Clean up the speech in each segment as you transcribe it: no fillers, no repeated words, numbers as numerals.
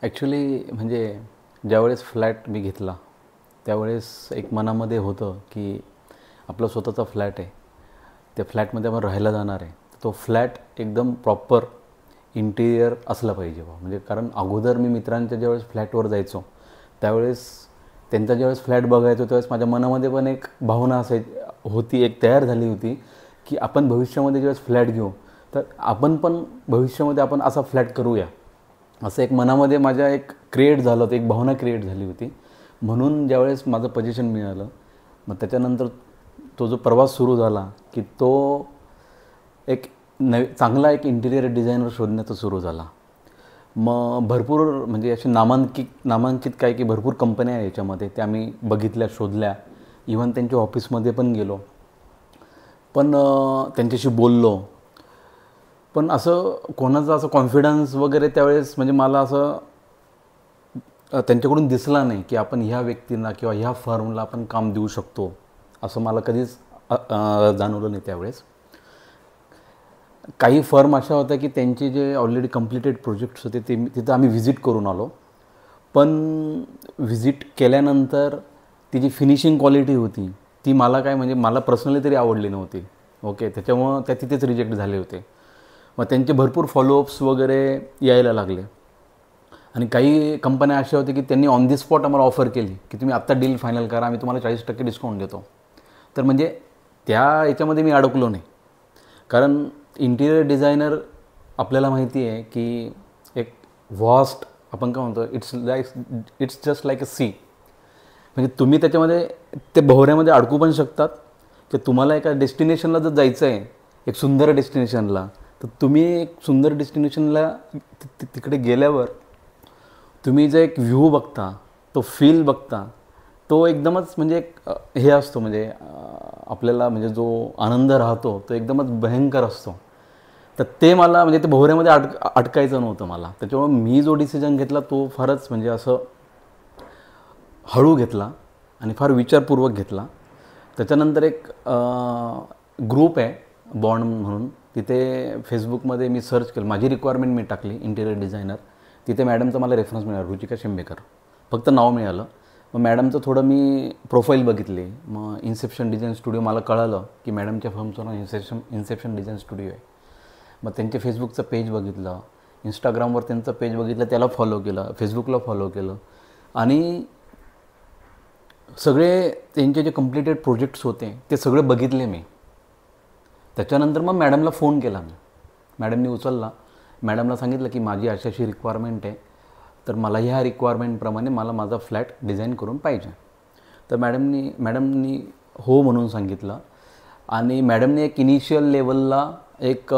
Actually म्हणजे ज्यावेळेस flat मी घेतला त्यावेळेस एक मनामध्ये होतं की आपला स्वतःचा फ्लॅट आहे, त्या फ्लॅटमध्ये आपण राहायला जाणार आहे, तो फ्लॅट एकदम प्रॉपर इंटिरियर असलं पाहिजे बा. म्हणजे कारण अगोदर मी मित्रांच्या ज्यावेळेस फ्लॅटवर जायचो त्यावेळेस त्यांचा ज्यावेळेस फ्लॅट बघायचो त्यावेळेस माझ्या मनामध्ये पण एक भावना होती, एक तयार झाली होती की आपण भविष्यामध्ये ज्यावेळेस फ्लॅट घेऊ तर आपण पण भविष्यामध्ये आपण असा फ्लॅट करूया, असं एक मनामध्ये माझ्या एक क्रिएट झालं होतं, एक भावना क्रिएट झाली होती. म्हणून ज्यावेळेस माझं पोझिशन मिळालं मग त्याच्यानंतर तो जो प्रवास सुरू झाला की तो एक चांगला एक इंटिरियर डिझायनर शोधण्याचा सुरू झाला. मग भरपूर म्हणजे असे नामांकित काय की भरपूर कंपन्या आहे याच्यामध्ये, त्या आम्ही बघितल्या, शोधल्या, इव्हन त्यांच्या ऑफिसमध्ये पण गेलो, पण त्यांच्याशी बोललो. पण असं कोणाचं असं कॉन्फिडन्स वगैरे त्यावेळेस म्हणजे मला असं त्यांच्याकडून दिसला नाही की आपण ह्या व्यक्तींना किंवा ह्या फर्मला आपण काम देऊ शकतो, असं मला कधीच जाणवलं नाही. त्यावेळेस काही फर्म अशा होत्या की त्यांचे जे ऑलरेडी कम्प्लिटेड प्रोजेक्ट्स होते ते तिथं आम्ही व्हिजिट करून आलो, पण व्हिजिट केल्यानंतर ती जी फिनिशिंग क्वालिटी होती ती मला काय म्हणजे मला पर्सनली तरी आवडली नव्हती. ओके, त्याच्यामुळं त्या तिथेच रिजेक्ट झाले होते. मग त्यांचे भरपूर फॉलोअप्स वगैरे यायला लागले आणि काही कंपन्या अशा होत्या की त्यांनी ऑन दी स्पॉट आम्हाला ऑफर केली की तुम्ही आत्ता डील फायनल करा, आम्ही तुम्हाला 40% डिस्काउंट देतो. तर म्हणजे त्या याच्यामध्ये मी अडकलो नाही, कारण इंटिरियर डिझायनर आपल्याला माहिती आहे की एक व्हॉस्ट आपण काय म्हणतो, it's just like a sea. म्हणजे तुम्ही त्याच्यामध्ये ते भोवऱ्यामध्ये अडकू पण शकतात की तुम्हाला एका डेस्टिनेशनला जर जायचं आहे, एक सुंदर डेस्टिनेशनला, तर तुम्ही एक सुंदर डेस्टिनेशनला तिकडे गेल्यावर तुम्ही जे एक व्ह्यू बघता, तो फील बघता, तो एकदमच म्हणजे एक हे असतो, म्हणजे आपल्याला म्हणजे जो आनंद राहतो तो एकदमच भयंकर असतो. तर ते मला म्हणजे ते भोवऱ्यामध्ये अटकायचं नव्हतं मला. त्याच्यामुळे मी जो डिसिजन घेतला तो फारच म्हणजे असं हळू घेतला आणि फार विचारपूर्वक घेतला. त्याच्यानंतर एक ग्रुप आहे बॉन्ड म्हणून, तिथे फेसबुकमध्ये मी सर्च केलं, माझी रिक्वायरमेंट मी टाकली इंटिरियर डिझायनर. तिथे मॅडमचं मला रेफरन्स मिळाला, रुचिका शिंबेकर, फक्त नाव मिळालं. मग मॅडमचं थोडं मी प्रोफाईल बघितली, मग इन्सेप्शन डिझाईन स्टुडिओ मला कळालं की मॅडमच्या फर्मचं नाव इन्सेप्शन डिझाईन स्टुडिओ आहे. मग त्यांचे फेसबुकचं पेज बघितलं, इंस्टाग्रामवर त्यांचं पेज बघितलं, त्याला फॉलो केलं, फेसबुकला फॉलो केलं आणि सगळे त्यांचे जे कम्प्लिटेड प्रोजेक्ट्स होते ते सगळे बघितले मी. त्याच्यानंतर मग मॅडमला फोन केला मी, मॅडमनी उचलला, मॅडमला सांगितलं की माझी अशी रिक्वायरमेंट आहे, तर मला ह्या रिक्वायरमेंटप्रमाणे मला माझा फ्लॅट डिझाईन करून पाहिजे. तर मॅडमनी हो म्हणून सांगितलं आणि मॅडमने एक इनिशियल लेवलला एक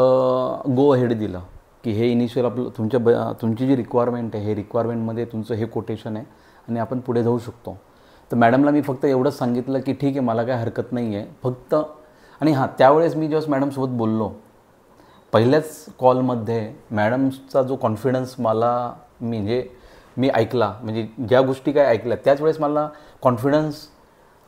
गो अहेड दिलं की हे इनिशियल आपलं तुमची जी रिक्वायरमेंट आहे, हे रिक्वायरमेंटमध्ये तुमचं हे कोटेशन आहे आणि आपण पुढे जाऊ शकतो. तर मॅडमला मी फक्त एवढंच सांगितलं की ठीक आहे, मला काय हरकत नाही आहे फक्त. आणि हां, त्यावेळेस मी जेव्हा मॅडमसोबत बोललो पहिल्याच कॉलमध्ये मॅडमचा जो कॉन्फिडन्स मी ऐकला, म्हणजे ज्या गोष्टी काय ऐकल्या त्याच वेळेस मला कॉन्फिडन्स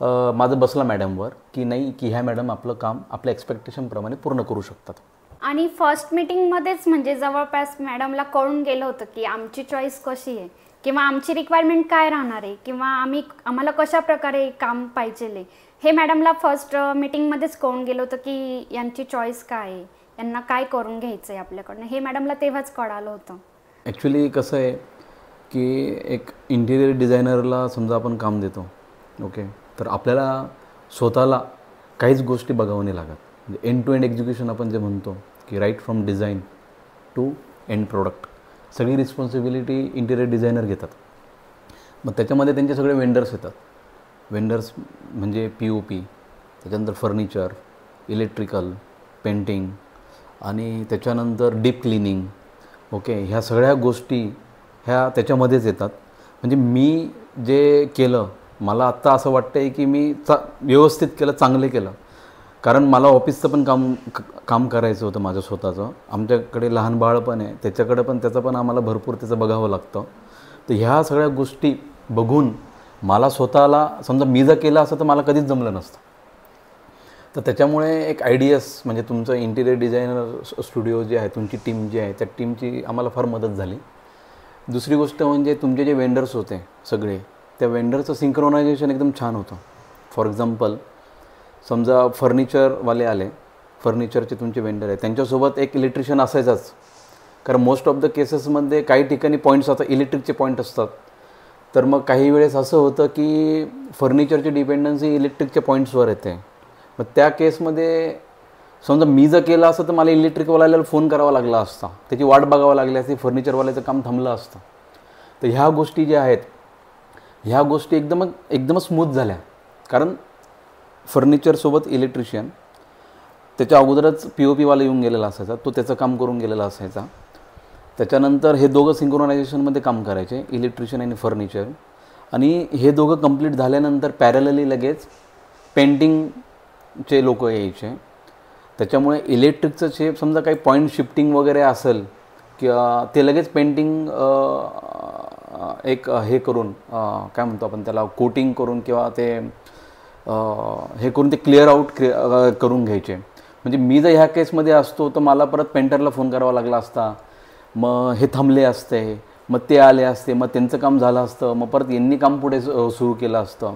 माझं बसला मॅडमवर की नाही, की ह्या मॅडम आपलं काम आपल्या एक्सपेक्टेशनप्रमाणे पूर्ण करू शकतात. आणि फर्स्ट मीटिंगमध्येच म्हणजे जवळपास मॅडमला कळून गेलं होतं की आमची चॉईस कशी आहे किंवा आमची रिक्वायरमेंट काय राहणार आहे किंवा आम्हाला कशा प्रकारे काम पाहिजे हे मॅडमला फर्स्ट मीटिंगमध्येच कळून गेलं होतं की यांची चॉईस काय आहे, यांना काय करून घ्यायचं आहे आपल्याकडनं, हे मॅडमला तेव्हाच कळालं होतं. ॲक्च्युली कसं आहे की एक इंटिरियर डिझायनरला समजा आपण काम देतो, ओके, तर आपल्याला स्वतःला काहीच गोष्टी बघावं नाही लागत. म्हणजे एंड टू एंड एक्झिक्युशन आपण जे म्हणतो की right from design to end product, सगळी रिस्पॉन्सिबिलिटी इंटिरियर डिझायनर घेतात. मग त्याच्यामध्ये त्यांचे सगळे वेंडर्स येतात. वेंडर्स म्हणजे POP, त्याच्यानंतर फर्निचर, इलेक्ट्रिकल, पेंटिंग आणि त्याच्यानंतर डीप क्लिनिंग, ओके, ह्या सगळ्या गोष्टी ह्या त्याच्यामध्येच येतात. म्हणजे मी जे केलं, मला आत्ता असं वाटतं आहे की मी व्यवस्थित केलं, चांगलं केलं, कारण मला ऑफिसचं पण काम करायचं होतं माझं स्वतःचं. आमच्याकडे लहान बाळ पण आहे, त्याचं पण आम्हाला भरपूर त्याचं बघावं लागतं. तर ह्या सगळ्या गोष्टी बघून मला स्वतःला समजा मी जर केलं असं तर मला कधीच जमलं नसतं. तर त्याच्यामुळे एक आयडियस म्हणजे तुमचं इंटिरियर डिझायनर स्टुडिओ जे आहे, तुमची टीम जी आहे, त्या टीमची आम्हाला फार मदत झाली. दुसरी गोष्ट म्हणजे तुमचे जे वेंडर्स होते सगळे, त्या वेंडरचं सिंक्रोनायझेशन एकदम छान होतं. फॉर एक्झाम्पल समजा फर्निचरवाले आले, फर्निचरचे तुमचे वेंडर आहे, त्यांच्यासोबत एक इलेक्ट्रिशियन असायचाच. कारण मोस्ट ऑफ द केसेसमध्ये काही ठिकाणी पॉईंट्स आता इलेक्ट्रिकचे पॉईंट असतात. तर मग काही वेळेस असं होतं की फर्निचरची डिपेंडन्सी इलेक्ट्रिकच्या पॉईंट्सवर येते. मग त्या केसमध्ये समजा मी जर केलं असतं तर मला इलेक्ट्रिकवाल्याला फोन करावा लागला असता, त्याची वाट बघावं लागली असती, फर्निचरवाल्याचं काम थांबलं असतं. तर ह्या गोष्टी ज्या आहेत ह्या गोष्टी एकदमच स्मूथ झाल्या. कारण फर्निचरसोबत इलेक्ट्रिशियन, त्याच्या अगोदरच POPवाला येऊन गेलेला असायचा, तो त्याचं काम करून गेलेला असायचा. त्याच्यानंतर हे दोघं सिंक्रोनायझेशनमध्ये काम करायचे, इलेक्ट्रिशियन आणि फर्निचर. आणि हे दोघं कंप्लीट झाल्यानंतर पॅरलली लगेच पेंटिंगचे लोक यायचे. त्याच्यामुळे इलेक्ट्रिकचं शेप समजा काही पॉईंट शिफ्टिंग वगैरे असेल किंवा ते लगेच पेंटिंग एक हे करून काय म्हणतो आपण त्याला, कोटिंग करून किंवा ते हे करून ते क्लिअर आउट करून घ्यायचे. म्हणजे मी जर ह्या केसमध्ये असतो तर मला परत पेंटरला फोन करावा लागला असता, मग हे थांबले असते, मग ते आले असते, मग त्यांचं काम झालं असतं, मग परत यांनी काम पुढे सुरू केलं असतं.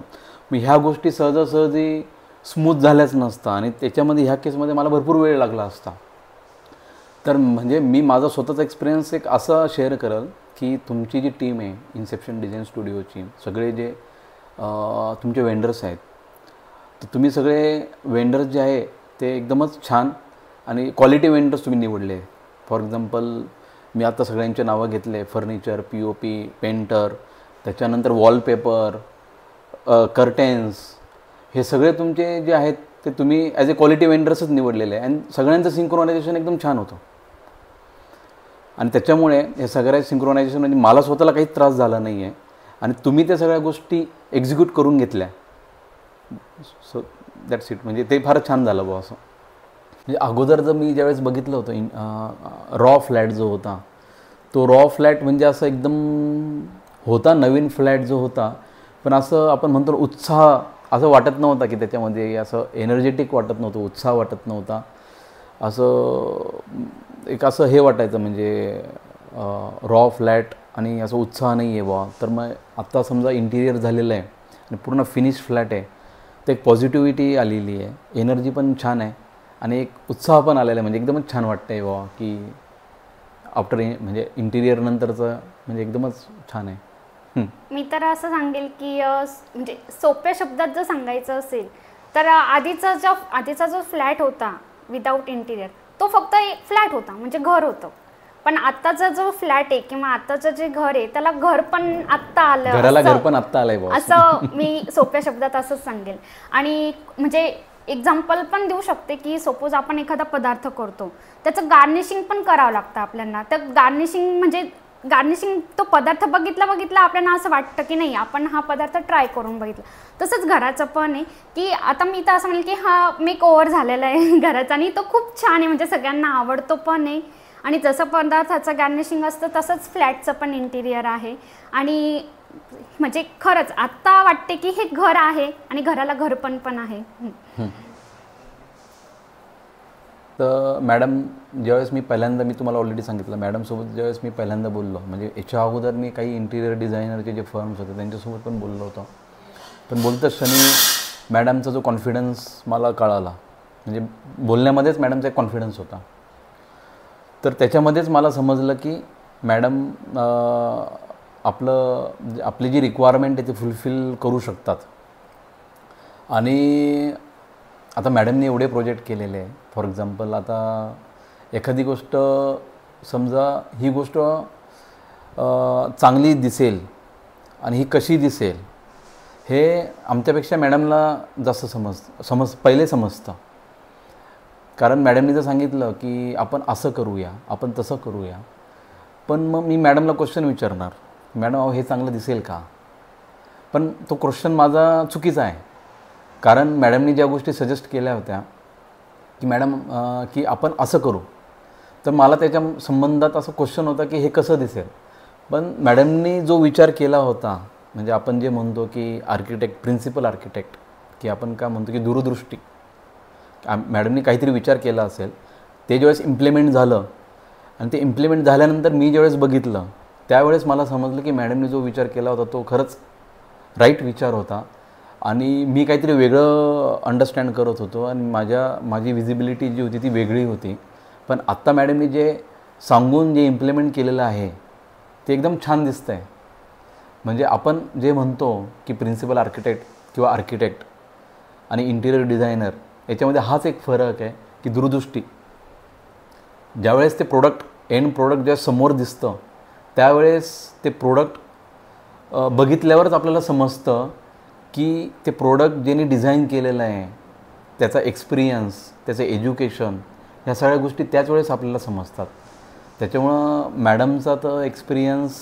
मग ह्या गोष्टी सहजासहजी स्मूथ झाल्याच नसतं आणि त्याच्यामध्ये ह्या केसमध्ये मला भरपूर वेळ लागला असता. तर म्हणजे मी माझा स्वतःचा एक्सपिरियन्स एक असा शेअर करेल की तुमची जी टीम आहे इन्सेप्शन डिझाईन स्टुडिओची, सगळे जे तुमचे वेंडर्स आहेत, तर तुम्ही सगळे वेंडर्स जे आहे ते एकदमच छान आणि क्वालिटी वेंडर्स तुम्ही निवडले. फॉर एक्झाम्पल मी आता सगळ्यांचे नावं घेतले, फर्निचर, POP, पेंटर, त्याच्यानंतर वॉलपेपर, कर्टेन्स, हे सगळे तुमचे जे आहेत ते तुम्ही ॲज ए क्वालिटी वेंडर्सच निवडलेले आहे. आणि सगळ्यांचं सिंक्रोनायझेशन एकदम छान होतं. आणि त्याच्यामुळे हे सगळ्या सिंक्रोनायझेशन म्हणजे मला स्वतःला काहीच त्रास झाला नाही आहे आणि तुम्ही त्या सगळ्या गोष्टी एक्झिक्यूट करून घेतल्या. So that's it. म्हणजे ते फारच छान झालं बुवा असं. म्हणजे अगोदर जर मी ज्यावेळेस बघितलं होतं रॉ फ्लॅट जो होता, तो रॉ फ्लॅट म्हणजे असं एकदम होता, नवीन फ्लॅट जो होता, पण असं आपण म्हणतो उत्साह असं वाटत नव्हता की त्याच्यामध्ये असं एनर्जेटिक वाटत नव्हतं, उत्साह वाटत नव्हता. असं एक असं हे वाटायचं म्हणजे रॉ फ्लॅट आणि असं उत्साह नाही आहे बुवा. तर मग आत्ता समजा इंटिरियर झालेलं आहे आणि पूर्ण फिनिश फ्लॅट आहे, तर एक पॉझिटिव्हिटी आलेली आहे, एनर्जी पण छान आहे आणि एक उत्साह पण आलेला आहे. म्हणजे एकदमच छान वाटतं आहे बुवा की आफ्टर म्हणजे इंटिरियर नंतरचं म्हणजे एकदमच छान आहे. मी तर असं सांगेल की म्हणजे सोप्या शब्दात जर सांगायचं असेल तर आधीचा जो फ्लॅट होता विदाऊट इंटिरियर, तो फक्त एक फ्लॅट होता, म्हणजे घर होतं. पण आत्ताचा जो फ्लॅट आहे किंवा आत्ताचं जे घर आहे त्याला घर पण आत्ता आलं, घराला घर पण आत्ता आलंय असं मी सोप्या शब्दात असंच सांगेल. आणि म्हणजे एक्झाम्पल पण देऊ शकते की सपोज आपण एखादा पदार्थ करतो, त्याचं गार्निशिंग पण करावं लागतं आपल्याला. तर गार्निशिंग तो पदार्थ बघितला आपल्याला असं वाटतं की नाही आपण हा पदार्थ ट्राय करून बघितला. तसंच घराचं पण आहे की आता मी तर असं म्हणेल की हा मेक ओव्हर झालेला आहे घराचा आणि तो खूप छान आहे, म्हणजे सगळ्यांना आवडतो पण आहे. आणि जसं पदार्थाचं गार्निशिंग असतं तसंच फ्लॅटचं पण इंटिरियर आहे. आणि म्हणजे खरंच आत्ता वाटते की हे घर आहे आणि घराला घरपण पण आहे. तर मॅडम ज्यावेळेस मी तुम्हाला ऑलरेडी सांगितलं, मॅडमसोबत ज्यावेळेस मी पहिल्यांदा बोललो, म्हणजे याच्या अगोदर मी काही इंटिरियर डिझायनरचे जे फर्म्स होते त्यांच्यासोबत पण बोललो होतो. पण बोलतं क्षणी मॅडमचा जो कॉन्फिडन्स मला कळाला, म्हणजे बोलण्यामध्येच मॅडमचा एक कॉन्फिडन्स होता. तर त्याच्यामध्येच मला समजलं की मॅडम आपली जी रिक्वायरमेंट आहे ती फुलफिल करू शकतात. आणि आता मॅडमने एवढे प्रोजेक्ट केलेले आहे. फॉर एक्झाम्पल आता एखादी गोष्ट समजा ही गोष्ट चांगली दिसेल आणि ही कशी दिसेल हे आमच्यापेक्षा मॅडमला जास्त पहिले समजतं. कारण मॅडमने जर सांगितलं की आपण असं करूया, आपण तसं करूया, पण मग मी मॅडमला क्वेश्चन विचारणार, मॅडम अहो हे चांगलं दिसेल का? पण तो क्वेश्चन माझा चुकीचा आहे. कारण मॅडमनी ज्या गोष्टी सजेस्ट केल्या होत्या की मॅडम की आपण असं करू, तर मला त्याच्या संबंधात असं क्वेश्चन होता की हे कसं दिसेल. पण मॅडमनी जो विचार केला होता, म्हणजे आपण जे म्हणतो की प्रिन्सिपल आर्किटेक्ट, की आपण काय म्हणतो की दूरदृष्टी, मॅडमनी काहीतरी विचार केला असेल, ते ज्यावेळेस इम्प्लिमेंट झालं आणि ते इम्प्लिमेंट झाल्यानंतर मी ज्यावेळेस बघितलं त्यावेळेस मला समजलं की मॅडमने जो विचार केला होता तो खरंच राईट विचार होता आणि मी काहीतरी वेगळं अंडरस्टँड करत होतो आणि माझी विजिबिलिटी जी होती ती वेगळी होती. पण आत्ता मॅडमने जे सांगून जे इम्प्लिमेंट केलेलं आहे ते एकदम छान दिसतं आहे. म्हणजे आपण जे म्हणतो की प्रिन्सिपल आर्किटेक्ट किंवा आर्किटेक्ट आणि इंटिरियर डिझायनर याच्यामध्ये हाच एक फरक आहे की दूरदृष्टी. ज्यावेळेस ते एंड प्रोडक्ट ज्या समोर दिसतं त्यावेळेस ते प्रोडक्ट बघितल्यावरच आपल्याला समजतं की ते प्रोडक्ट ज्यांनी डिझाईन केलेलं आहे त्याचा एक्सपिरियन्स, त्याचं एज्युकेशन, ह्या सगळ्या गोष्टी त्याच वेळेस आपल्याला समजतात. त्याच्यामुळं मॅडमचा तर एक्सपिरियन्स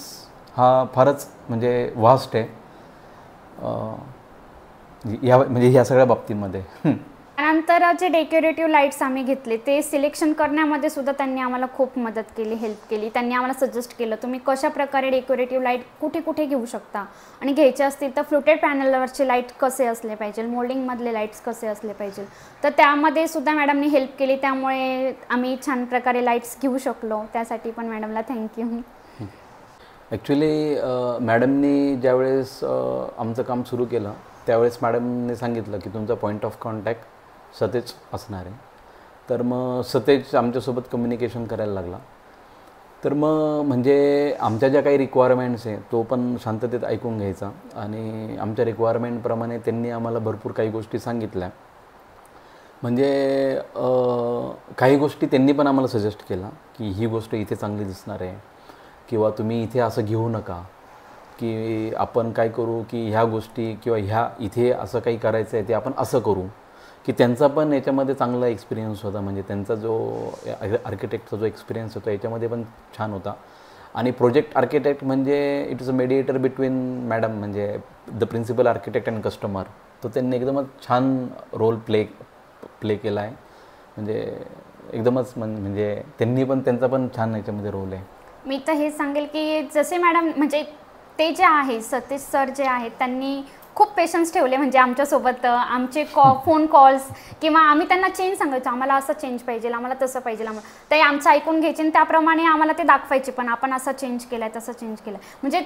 हा फारच म्हणजे वास्ट आहे ह्या सगळ्या बाबतीमध्ये. त्यानंतर जे डेकोरेटिव्ह लाईट्स आम्ही घेतले ते सिलेक्शन करण्यामध्ये सुद्धा त्यांनी आम्हाला खूप मदत केली, हेल्प केली. त्यांनी आम्हाला सजेस्ट केलं तुम्ही कशा प्रकारे डेकोरेटिव्ह लाईट कुठे कुठे घेऊ शकता आणि घ्यायचे असतील तर फ्लुटेड पॅनलवरचे लाईट कसे असले पाहिजे, मोल्डिंगमधले लाईट्स कसे असले पाहिजे, तर त्यामध्ये सुद्धा मॅडमनी हेल्प केली. त्यामुळे आम्ही छान प्रकारे लाईट्स घेऊ शकलो. त्यासाठी पण मॅडमला थँक्यू. ॲक्च्युली मॅडमनी ज्यावेळेस आमचं काम सुरू केलं त्यावेळेस मॅडमने सांगितलं की तुमचा पॉईंट ऑफ कॉन्टॅक्ट सतेज असणार आहे. तर मग सतेज आमच्यासोबत कम्युनिकेशन करायला लागला. तर मग म्हणजे आमच्या ज्या काही रिक्वायरमेंट्स आहे तो पण शांततेत ऐकून घ्यायचा आणि आमच्या रिक्वायरमेंटप्रमाणे त्यांनी आम्हाला भरपूर काही गोष्टी सांगितल्या. म्हणजे काही गोष्टी त्यांनी पण आम्हाला सजेस्ट केला की ही गोष्ट इथे चांगली दिसणार आहे किंवा तुम्ही इथे असं घेऊ नका, की आपण काय करू की ह्या गोष्टी किंवा इथे असं काही करायचं आहे ते आपण असं करू. की त्यांचा पण याच्यामध्ये चांगला एक्सपिरियन्स होता. म्हणजे त्यांचा जो आर्किटेक्टचा जो एक्सपिरियन्स होता याच्यामध्ये पण छान होता. आणि प्रोजेक्ट आर्किटेक्ट म्हणजे it is a mediator between madam म्हणजे the principal architect and customer. तो त्यांनी एकदमच छान रोल प्ले केला आहे. म्हणजे एकदमच म्हणजे त्यांचा पण छान याच्यामध्ये रोल आहे. मी तर हे सांगेल की जसे मॅडम म्हणजे ते जे आहे सतीश सर जे आहेत त्यांनी खूप पेशन्स ठेवले. म्हणजे आमच्यासोबत आमचे फोन कॉल्स किंवा आम्ही त्यांना चेंज सांगायचो आम्हाला असं चेंज पाहिजे, आम्हाला तसं पाहिजे, ते आमचं ऐकून घ्यायचे आणि त्याप्रमाणे आम्हाला ते दाखवायचे पण आपण असं चेंज केलं आहे तसं चेंज केलं. म्हणजे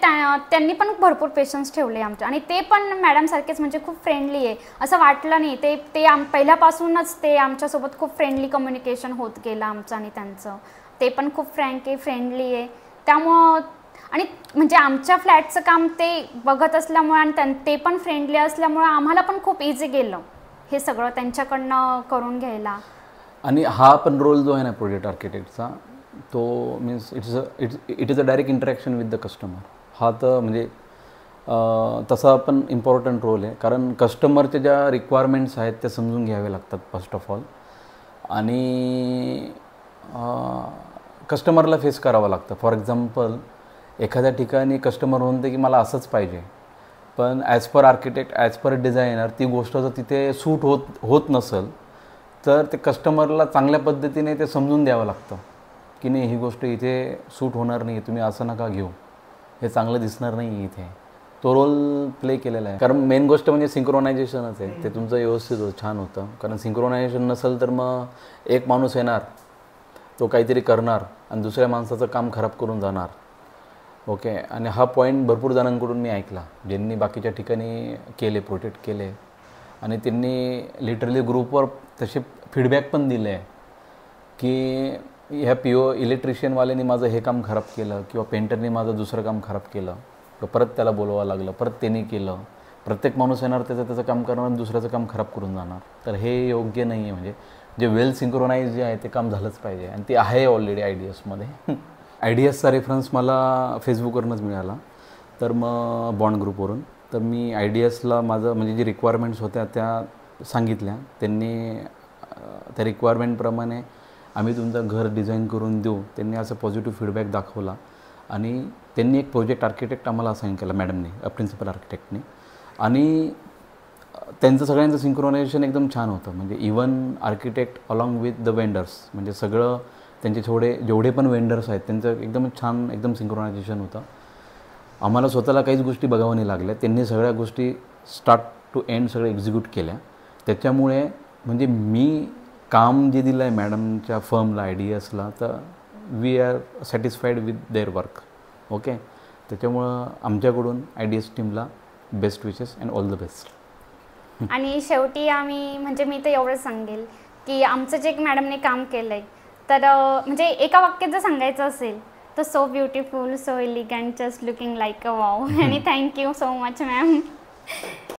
त्यांनी पण भरपूर पेशन्स ठेवले आमच्या. आणि ते पण मॅडमसारखेच म्हणजे खूप फ्रेंडली आहे असं वाटलं नाही. ते पहिल्यापासूनच ते आमच्यासोबत खूप फ्रेंडली कम्युनिकेशन होत गेलं आमचं आणि त्यांचं. ते पण खूप फ्रँक आहे, फ्रेंडली आहे. त्यामुळं आणि म्हणजे आमच्या फ्लॅटचं काम ते बघत असल्यामुळे आणि ते पण फ्रेंडली असल्यामुळे आम्हाला पण खूप इझी गेलं हे सगळं त्यांच्याकडनं करून घ्यायला. आणि हा पण रोल जो आहे ना प्रोजेक्ट आर्किटेक्टचा तो means it is a direct interaction with the customer. हा तर म्हणजे तसा पण इम्पॉर्टंट रोल आहे. कारण कस्टमरच्या ज्या रिक्वायरमेंट्स आहेत त्या समजून घ्याव्या लागतात फर्स्ट ऑफ ऑल. आणि कस्टमरला फेस करावं लागतं. फॉर एक्झाम्पल एखाद्या ठिकाणी कस्टमर म्हणते की मला असंच पाहिजे, पण as per architect as per designer ती गोष्ट जर तिथे सूट होत नसेल तर ते कस्टमरला चांगल्या पद्धतीने ते समजून द्यावं लागतं की नाही ही गोष्ट इथे सूट होणार नाही, तुम्ही असं नका घेऊ, हे चांगलं दिसणार नाही इथे. तो रोल प्ले केलेला आहे. कारण मेन गोष्ट म्हणजे सिंक्रोनायझेशनच आहे. ते तुमचं व्यवस्थित छान होतं. कारण सिंक्रोनायझेशन नसेल तर मग एक माणूस येणार, तो काहीतरी करणार आणि दुसऱ्या माणसाचं काम खराब करून जाणार. ओके. आणि हा पॉईंट भरपूर जणांकडून मी ऐकला ज्यांनी बाकीच्या ठिकाणी प्रोजेक्ट केले आणि त्यांनी लिटरली ग्रुपवर तसे फीडबॅक पण दिले आहे की ह्या इलेक्ट्रिशियनवाल्याने माझं हे काम खराब केलं किंवा पेंटरने माझं दुसरं काम खराब केलं किंवा परत त्याला बोलवावं लागलं, परत त्यांनी केलं. प्रत्येक माणूस येणार त्याचं काम करणार आणि दुसऱ्याचं काम खराब करून जाणार. तर हे योग्य नाही आहे. म्हणजे जे वेल सिंक्रोनाइज जे आहे ते काम झालंच पाहिजे आणि ते आहे ऑलरेडी IDSमध्ये. IDSचा रेफरन्स मला फेसबुकवरूनच मिळाला. तर मग बॉन्ड ग्रुपवरून तर मी IDSला माझं म्हणजे जी रिक्वायरमेंट्स होत्या त्या सांगितल्या. त्यांनी त्या रिक्वायरमेंटप्रमाणे आम्ही तुमचं घर डिझाईन करून देऊ. त्यांनी असं पॉझिटिव्ह फीडबॅक दाखवला आणि त्यांनी एक प्रोजेक्ट आर्किटेक्ट आम्हाला असाईन केला मॅडमने, प्रिन्सिपल आर्किटेक्टने. आणि त्यांचं सगळ्यांचं सिंक्रोनायझेशन एकदम छान होतं. म्हणजे even architect along with the vendors म्हणजे सगळं त्यांचे जेवढे पण वेंडर्स आहेत त्यांचं एकदम छान एकदम सिंक्रोनायझेशन होतं. आम्हाला स्वतःला काहीच गोष्टी बघावं नाही लागल्या. त्यांनी सगळ्या गोष्टी स्टार्ट टू एंड सगळं एक्झिक्यूट केल्या. त्याच्यामुळे म्हणजे मी काम जे दिलं आहे मॅडमच्या फर्मला IDSला तर we are satisfied with their work. Okay. त्याच्यामुळं आमच्याकडून IDS टीमला best wishes and all the best. आणि शेवटी आम्ही म्हणजे मी तर एवढंच सांगेल की आमचं जे मॅडमने काम केलं आहे तर म्हणजे एका वाक्यात जर सांगायचं असेल तर so beautiful, so elegant, just looking like a wow. आणि थँक्यू सो मच मॅम.